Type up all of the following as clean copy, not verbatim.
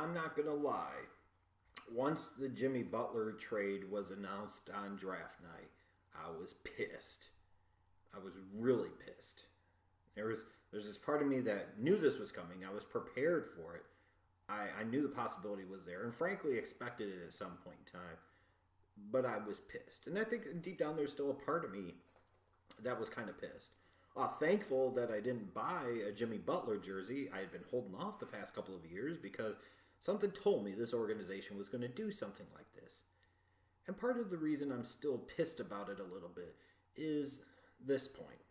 I'm not going to lie. Once the Jimmy Butler trade was announced on draft night, I was pissed. I was really pissed. There's this part of me that knew this was coming. I was prepared for it. I knew the possibility was there, and frankly expected it at some point in time. But I was pissed, and I think deep down there's still a part of me that was kind of pissed. Thankful that I didn't buy a Jimmy Butler jersey. I had been holding off the past couple of years because something told me this organization was going to do something like this. And part of the reason I'm still pissed about it a little bit is this point.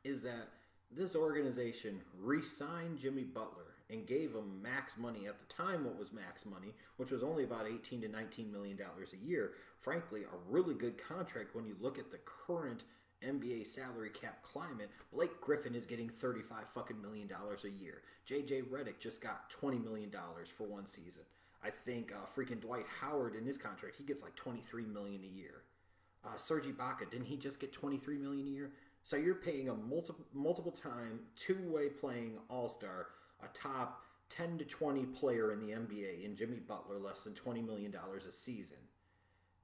Is that this organization re-signed Jimmy Butler and gave him max money at the time. What was max money, which was only about $18 to $19 million a year. Frankly, a really good contract when you look at the current NBA salary cap climate. Blake Griffin is getting $35 million a year. JJ Redick just got $20 million for one season. I think freaking Dwight Howard in his contract, he gets like $23 million a year. Serge Ibaka, didn't he just get $23 million a year? So you're paying a multiple time, two-way playing all-star, a top 10 to 20 player in the NBA in Jimmy Butler, less than $20 million a season.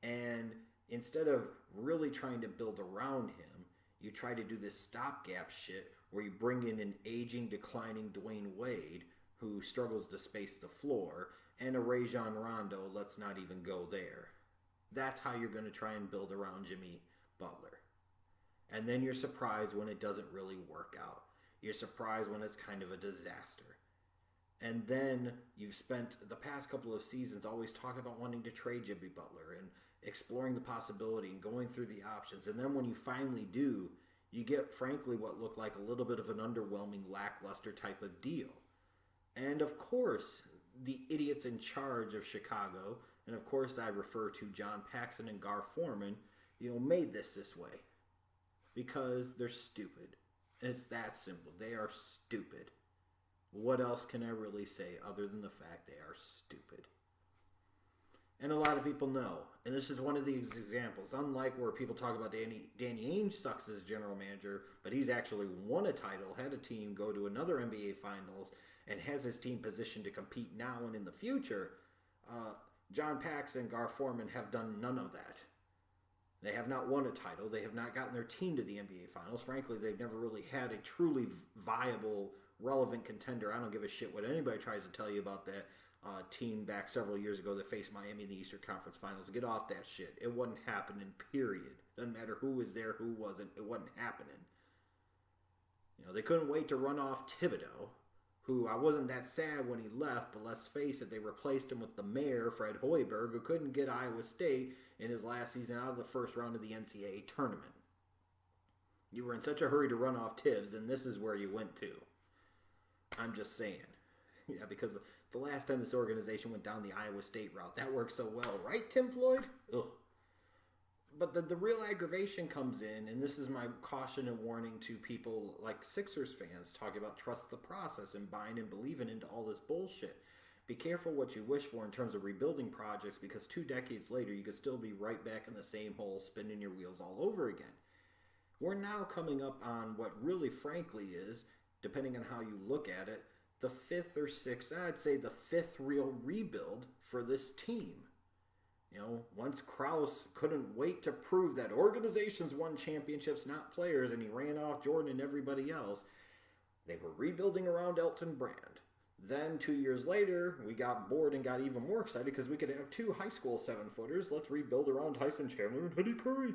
And instead of really trying to build around him, you try to do this stopgap shit where you bring in an aging, declining Dwayne Wade who struggles to space the floor, and a Rajon Rondo, let's not even go there. That's how you're going to try and build around Jimmy Butler. And then you're surprised when it doesn't really work out. You're surprised when it's kind of a disaster. And then you've spent the past couple of seasons always talking about wanting to trade Jimmy Butler and exploring the possibility and going through the options. And then when you finally do, you get, frankly, what looked like a little bit of an underwhelming, lackluster type of deal. And of course, the idiots in charge of Chicago, and of course I refer to John Paxson and Gar Forman, made this way. Because they're stupid. It's that simple. They are stupid. What else can I really say other than the fact they are stupid? And a lot of people know. And this is one of these examples. Unlike where people talk about Danny Ainge sucks as general manager, but he's actually won a title, had a team go to another NBA Finals, and has his team positioned to compete now and in the future. John Paxson and Gar Forman have done none of that. They have not won a title. They have not gotten their team to the NBA Finals. Frankly, they've never really had a truly viable, relevant contender. I don't give a shit what anybody tries to tell you about that team back several years ago that faced Miami in the Eastern Conference Finals. Get off that shit. It wasn't happening, period. Doesn't matter who was there, who wasn't. It wasn't happening. They couldn't wait to run off Thibodeau, who I wasn't that sad when he left, but let's face it, they replaced him with the mayor, Fred Hoiberg, who couldn't get Iowa State in his last season out of the first round of the NCAA tournament. You were in such a hurry to run off Tibbs, and this is where you went to. I'm just saying. Yeah, because the last time this organization went down the Iowa State route, that worked so well, right, Tim Floyd? Ugh. But the real aggravation comes in, and this is my caution and warning to people like Sixers fans talking about trust the process and buying and believing into all this bullshit. Be careful what you wish for in terms of rebuilding projects, because 2 decades later you could still be right back in the same hole spinning your wheels all over again. We're now coming up on what really frankly is, depending on how you look at it, the 5th or 6th, I'd say the 5th real rebuild for this team. Once Krause couldn't wait to prove that organizations won championships, not players, and he ran off Jordan and everybody else, they were rebuilding around Elton Brand. Then 2 years later, we got bored and got even more excited because we could have 2 high school 7-footers. Let's rebuild around Tyson Chandler and Eddie Curry.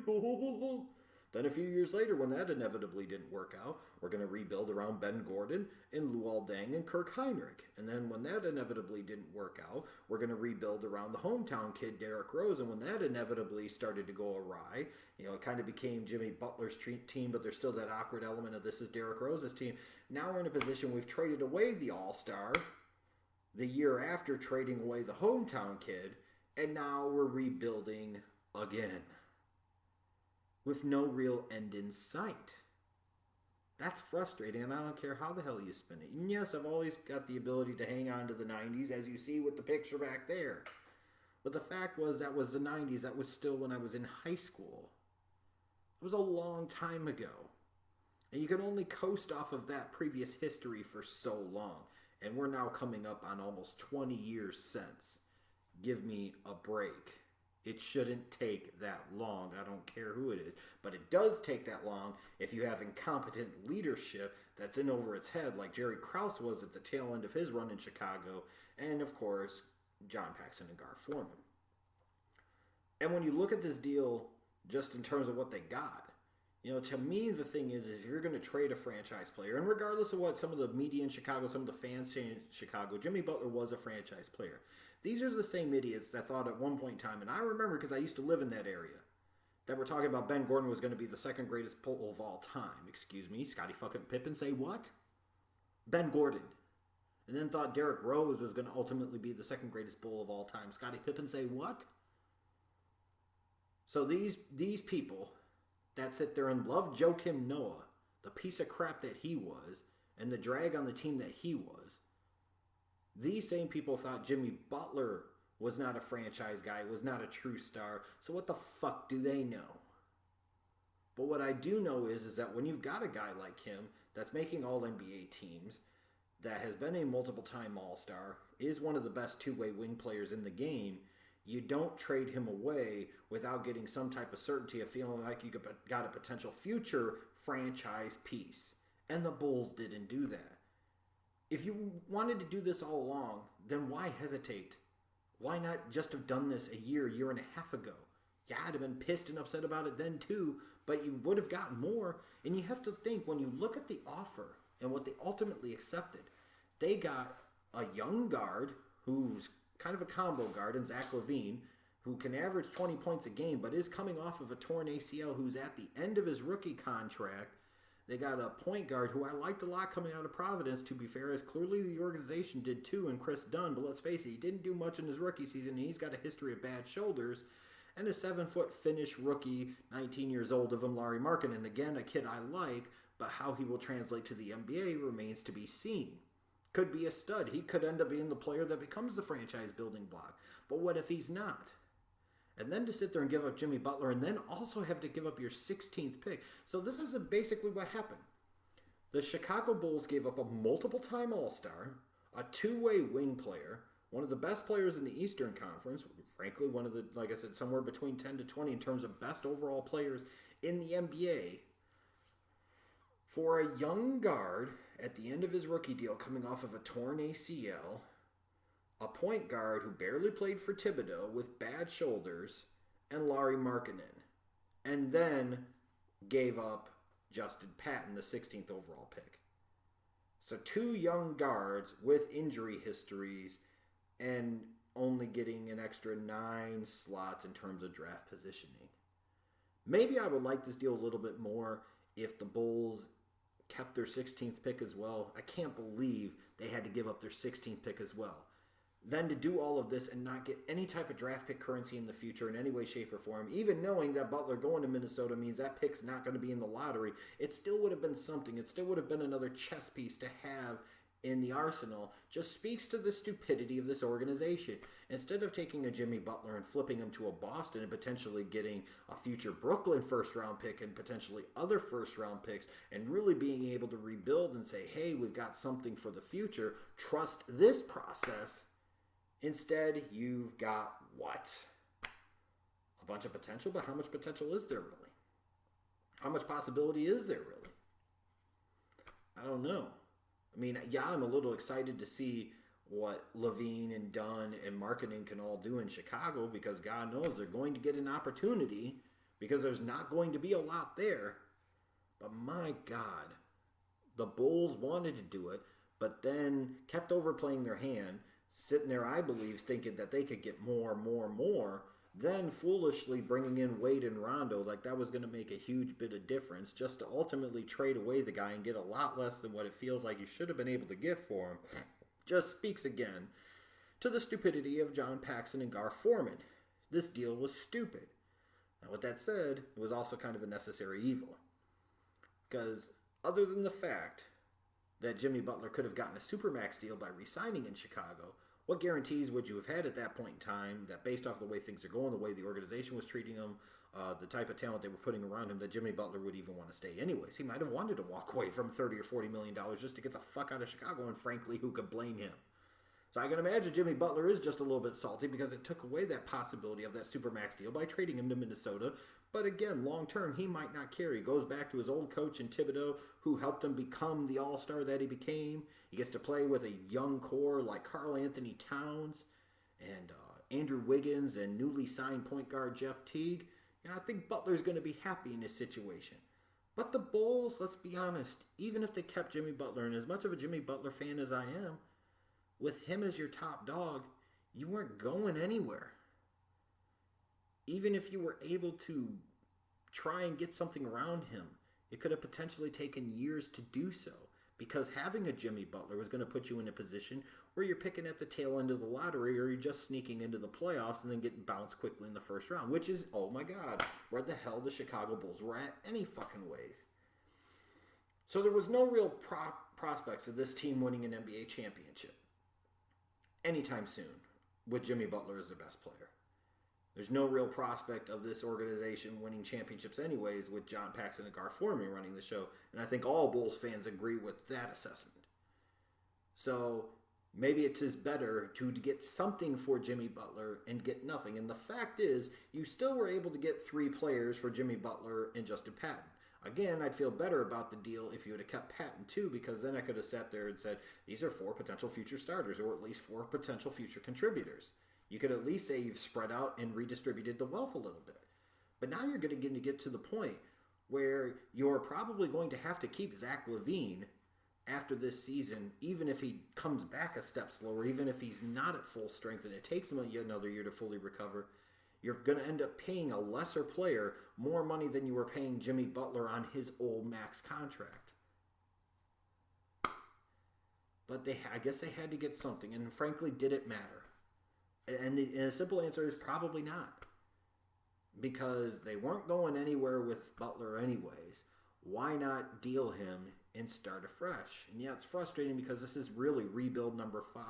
Then a few years later, when that inevitably didn't work out, we're going to rebuild around Ben Gordon and Luol Deng and Kirk Heinrich. And then when that inevitably didn't work out, we're going to rebuild around the hometown kid, Derrick Rose. And when that inevitably started to go awry, it kind of became Jimmy Butler's team, but there's still that awkward element of this is Derrick Rose's team. Now we're in a position we've traded away the all-star the year after trading away the hometown kid, and now we're rebuilding again, with no real end in sight. That's frustrating, and I don't care how the hell you spin it. And yes, I've always got the ability to hang on to the 90s, as you see with the picture back there. But the fact was, that was the 90s. That was still when I was in high school. It was a long time ago. And you can only coast off of that previous history for so long. And we're now coming up on almost 20 years since. Give me a break. It shouldn't take that long. I don't care who it is. But it does take that long if you have incompetent leadership that's in over its head, like Jerry Krause was at the tail end of his run in Chicago, and of course, John Paxson and Gar Forman. And when you look at this deal just in terms of what they got, to me, the thing is if you're going to trade a franchise player, and regardless of what some of the media in Chicago, some of the fans say in Chicago, Jimmy Butler was a franchise player. These are the same idiots that thought at one point in time, and I remember because I used to live in that area, that were talking about Ben Gordon was going to be the second greatest Bull of all time. Excuse me, Scottie fucking Pippen say what? Ben Gordon. And then thought Derrick Rose was going to ultimately be the second greatest Bull of all time. Scottie Pippen say what? So these people that sit there and love Joakim Noah, the piece of crap that he was, and the drag on the team that he was, these same people thought Jimmy Butler was not a franchise guy, was not a true star. So what the fuck do they know? But what I do know is that when you've got a guy like him that's making all NBA teams, that has been a multiple-time All-Star, is one of the best two-way wing players in the game, you don't trade him away without getting some type of certainty of feeling like you got a potential future franchise piece. And the Bulls didn't do that. If you wanted to do this all along, then why hesitate? Why not just have done this a year and a half ago? Yeah, I'd have been pissed and upset about it then too, but you would have gotten more. And you have to think, when you look at the offer and what they ultimately accepted, they got a young guard who's kind of a combo guard in Zach LaVine, who can average 20 points a game, but is coming off of a torn ACL, who's at the end of his rookie contract. They got a point guard who I liked a lot coming out of Providence, to be fair, as clearly the organization did too, and Chris Dunn, but let's face it, he didn't do much in his rookie season, and he's got a history of bad shoulders. And a 7-foot Finnish rookie, 19 years old, of him, Larry Markkanen. Again, a kid I like, but how he will translate to the NBA remains to be seen. Could be a stud. He could end up being the player that becomes the franchise building block. But what if he's not? And then to sit there and give up Jimmy Butler and then also have to give up your 16th pick. So this is basically what happened. The Chicago Bulls gave up a multiple-time All-Star, a two-way wing player, one of the best players in the Eastern Conference, frankly, one of the, like I said, somewhere between 10 to 20 in terms of best overall players in the NBA, for a young guard at the end of his rookie deal coming off of a torn ACL, a point guard who barely played for Thibodeau with bad shoulders, and Larry Markkanen. And then gave up Justin Patton, the 16th overall pick. So two young guards with injury histories and only getting an extra 9 slots in terms of draft positioning. Maybe I would like this deal a little bit more if the Bulls kept their 16th pick as well. I can't believe they had to give up their 16th pick as well. Then to do all of this and not get any type of draft pick currency in the future in any way, shape, or form, even knowing that Butler going to Minnesota means that pick's not going to be in the lottery, it still would have been something. It still would have been another chess piece to have in the arsenal. Just speaks to the stupidity of this organization. Instead of taking a Jimmy Butler and flipping him to a Boston and potentially getting a future Brooklyn first-round pick and potentially other first-round picks and really being able to rebuild and say, hey, we've got something for the future, trust this process. Instead, you've got what? A bunch of potential, but how much potential is there really? How much possibility is there really? I don't know. I mean, yeah, I'm a little excited to see what LaVine and Dunn and Markkanen can all do in Chicago, because God knows they're going to get an opportunity, because there's not going to be a lot there. But my God, the Bulls wanted to do it, but then kept overplaying their hand, sitting there, I believe, thinking that they could get more, then foolishly bringing in Wade and Rondo like that was going to make a huge bit of difference, just to ultimately trade away the guy and get a lot less than what it feels like you should have been able to get for him. Just speaks again to the stupidity of John Paxson and Gar Forman. This deal was stupid. Now, with that said, it was also kind of a necessary evil. Because other than the fact that Jimmy Butler could have gotten a Supermax deal by re-signing in Chicago, what guarantees would you have had at that point in time that, based off the way things are going, the way the organization was treating him, the type of talent they were putting around him, that Jimmy Butler would even want to stay anyways. He might have wanted to walk away from $30 or $40 million just to get the fuck out of Chicago, and frankly, who could blame him? So I can imagine Jimmy Butler is just a little bit salty because it took away that possibility of that Supermax deal by trading him to Minnesota. But again, long term, he might not care. He goes back to his old coach in Thibodeau, who helped him become the all-star that he became. He gets to play with a young core like Karl Anthony Towns and Andrew Wiggins and newly signed point guard Jeff Teague. I think Butler's going to be happy in this situation. But the Bulls, let's be honest, even if they kept Jimmy Butler, and as much of a Jimmy Butler fan as I am, with him as your top dog, you weren't going anywhere. Even if you were able to try and get something around him, it could have potentially taken years to do so. Because having a Jimmy Butler was going to put you in a position where you're picking at the tail end of the lottery, or you're just sneaking into the playoffs and then getting bounced quickly in the first round, which is, oh my God, where the hell the Chicago Bulls were at any fucking ways. So there was no real prospects of this team winning an NBA championship anytime soon with Jimmy Butler as their best player. There's no real prospect of this organization winning championships anyways with John Paxson and Gar Forman running the show. And I think all Bulls fans agree with that assessment. So maybe it is better to get something for Jimmy Butler and get nothing. And the fact is, you still were able to get 3 players for Jimmy Butler and Justin Patton. Again, I'd feel better about the deal if you would have kept Patton too, because then I could have sat there and said, these are 4 potential future starters, or at least 4 potential future contributors. You could at least say you've spread out and redistributed the wealth a little bit. But now you're going to get to the point where you're probably going to have to keep Zach LaVine after this season, even if he comes back a step slower, even if he's not at full strength and it takes him yet another year to fully recover. You're going to end up paying a lesser player more money than you were paying Jimmy Butler on his old max contract. But I guess they had to get something, and frankly, did it matter? And the simple answer is probably not. Because they weren't going anywhere with Butler anyways. Why not deal him and start afresh? And yeah, it's frustrating because this is really rebuild number 5.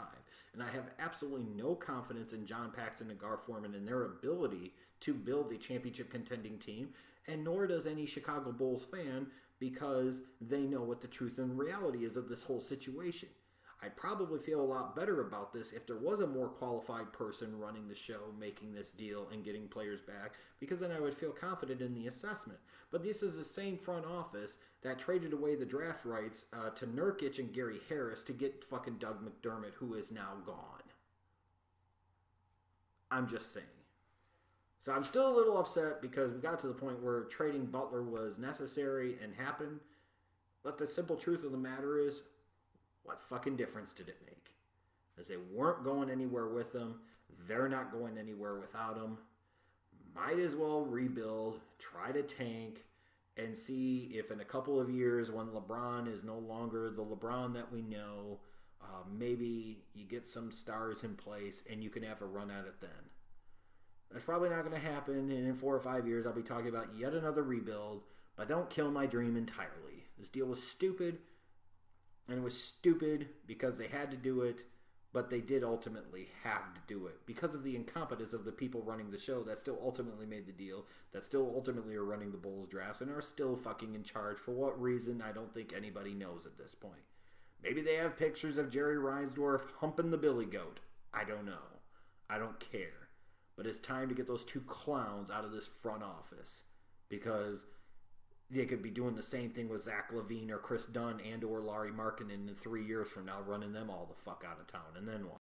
And I have absolutely no confidence in John Paxson and Gar Forman and their ability to build a championship contending team. And nor does any Chicago Bulls fan, because they know what the truth and reality is of this whole situation. I'd probably feel a lot better about this if there was a more qualified person running the show, making this deal and getting players back, because then I would feel confident in the assessment. But this is the same front office that traded away the draft rights to Nurkic and Gary Harris to get fucking Doug McDermott, who is now gone. I'm just saying. So I'm still a little upset because we got to the point where trading Butler was necessary and happened. But the simple truth of the matter is, what fucking difference did it make? As they weren't going anywhere with him. They're not going anywhere without him. Might as well rebuild, try to tank, and see if in a couple of years when LeBron is no longer the LeBron that we know, maybe you get some stars in place and you can have a run at it then. That's probably not going to happen, and in 4 or 5 years I'll be talking about yet another rebuild, but don't kill my dream entirely. This deal was stupid. And it was stupid because they had to do it, but they did ultimately have to do it. Because of the incompetence of the people running the show that still ultimately made the deal, that still ultimately are running the Bulls drafts, and are still fucking in charge. For what reason, I don't think anybody knows at this point. Maybe they have pictures of Jerry Reinsdorf humping the billy goat. I don't know. I don't care. But it's time to get those 2 clowns out of this front office. Because they could be doing the same thing with Zach LaVine or Chris Dunn and or Larry Markkinen in 3 years from now, running them all the fuck out of town. And then what?